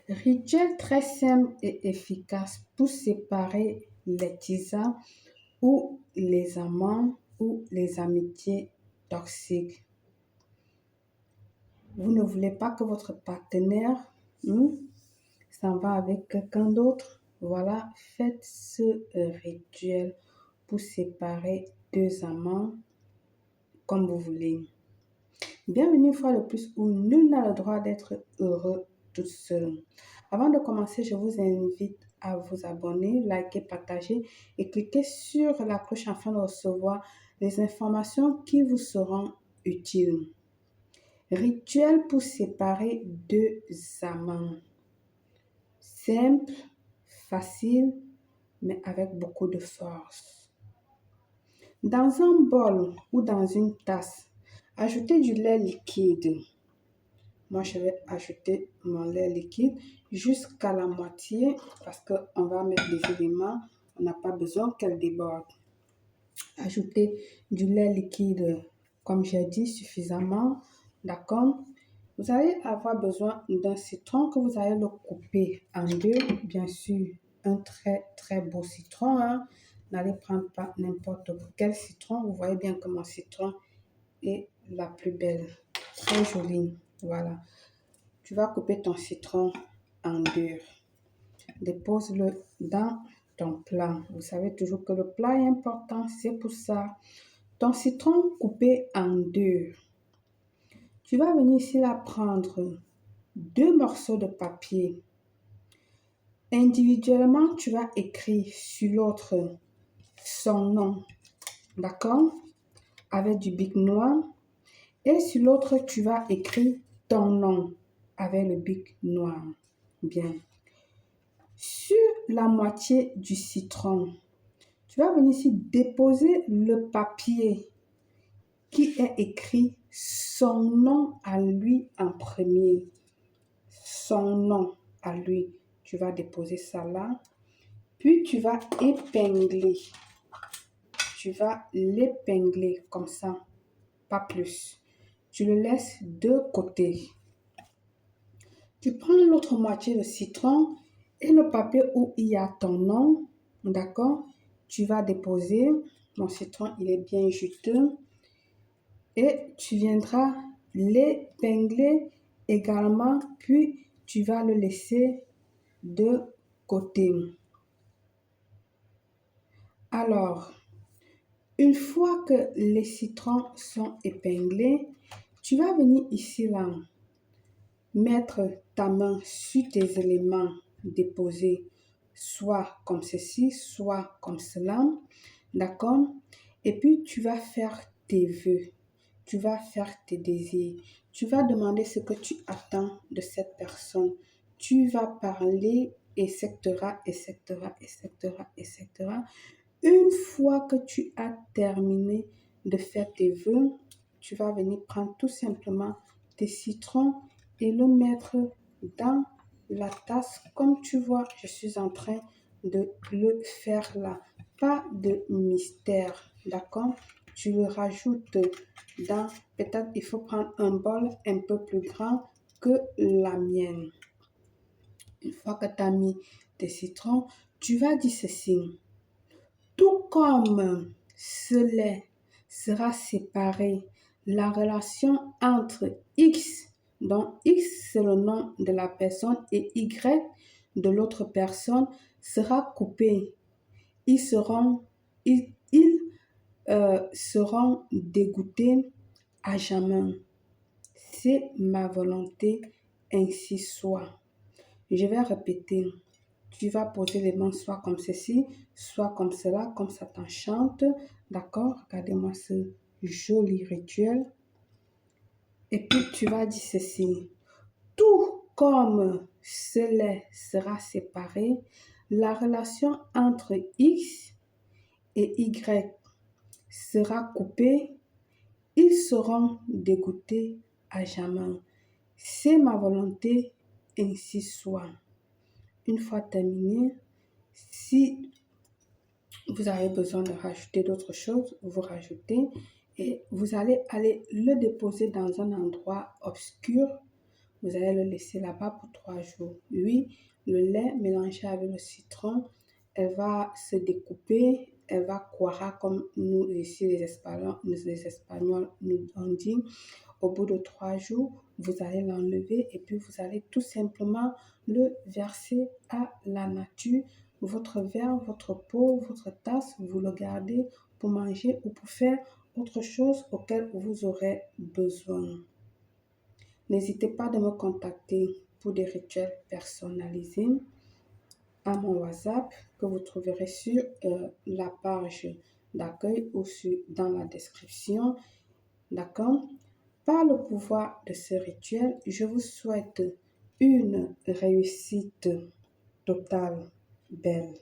Rituel très simple et efficace pour séparer les tisans ou les amants ou les amitiés toxiques. Vous ne voulez pas que votre partenaire s'en va avec quelqu'un d'autre. Voilà, faites ce rituel pour séparer deux amants comme vous voulez. Bienvenue une fois de plus où nul n'a le droit d'être heureux tout seul. Avant de commencer, je vous invite à vous abonner, liker, partager et cliquer sur la cloche afin de recevoir les informations qui vous seront utiles. Rituel pour séparer deux amants. Simple, facile, mais avec beaucoup de force. Dans un bol ou dans une tasse, ajoutez du lait liquide. Moi, je vais ajouter mon lait liquide jusqu'à la moitié parce qu'on va mettre des éléments. On n'a pas besoin qu'elle déborde. Ajoutez du lait liquide, comme j'ai dit, suffisamment. D'accord? Vous allez avoir besoin d'un citron que vous allez le couper en deux. Bien sûr, un très très beau citron. N'allez prendre pas n'importe quel citron. Vous voyez bien que mon citron est la plus belle. Très jolie. Voilà. Tu vas couper ton citron en deux. Dépose-le dans ton plat. Vous savez toujours que le plat est important, c'est pour ça. Ton citron coupé en deux. Tu vas venir ici là prendre deux morceaux de papier. Individuellement, tu vas écrire sur l'autre son nom. D'accord? Avec du bic noir. Et sur l'autre, tu vas écrire ton nom avec le bic noir. Bien. Sur la moitié du citron, tu vas venir ici déposer le papier qui est écrit son nom à lui en premier. Son nom à lui. Tu vas déposer ça là. Puis tu vas épingler. Tu vas l'épingler comme ça. Pas plus. Tu le laisses de côté. Tu prends l'autre moitié de citron et le papier où il y a ton nom. D'accord? Tu vas déposer. Mon citron, il est bien juteux. Et tu viendras l'épingler également. Puis tu vas le laisser de côté. Alors, une fois que les citrons sont épinglés, tu vas venir ici là, mettre ta main sur tes éléments déposés, soit comme ceci, soit comme cela, d'accord? Et puis tu vas faire tes vœux, tu vas faire tes désirs, tu vas demander ce que tu attends de cette personne, tu vas parler, etc., etc., etc., etc. Une fois que tu as terminé de faire tes vœux, tu vas venir prendre tout simplement tes citrons et le mettre dans la tasse. Comme tu vois, je suis en train de le faire là. Pas de mystère, d'accord? Tu le rajoutes dans, peut-être il faut prendre un bol un peu plus grand que la mienne. Une fois que tu as mis tes citrons, tu vas dire ceci. Tout comme ce lait sera séparé, la relation entre X, dont X c'est le nom de la personne, et Y de l'autre personne sera coupée. Ils seront, seront dégoûtés à jamais. C'est ma volonté, ainsi soit. Je vais répéter. Tu vas poser les mains soit comme ceci, soit comme cela, comme ça t'enchante. D'accord? Regardez-moi ce joli rituel. Et puis tu vas dire ceci. Tout comme ce lait sera séparé, la relation entre X et Y sera coupée. Ils seront dégoûtés à jamais. C'est ma volonté, ainsi soit. Une fois terminé, si vous avez besoin de rajouter d'autres choses, vous rajoutez et vous allez aller le déposer dans un endroit obscur vous allez le laisser là-bas pour 3 jours. Oui, le lait mélangé avec le citron, elle va se découper, elle va cuire comme nous ici les Espagnols nous on dit. Au bout de 3 jours, vous allez l'enlever et puis vous allez tout simplement le verser à la nature. Votre verre, votre pot, votre tasse, vous le gardez pour manger ou pour faire autre chose auquel vous aurez besoin. N'hésitez pas de me contacter pour des rituels personnalisés à mon WhatsApp que vous trouverez sur la page d'accueil ou dans la description. D'accord? Par le pouvoir de ce rituel, je vous souhaite une réussite totale, belle.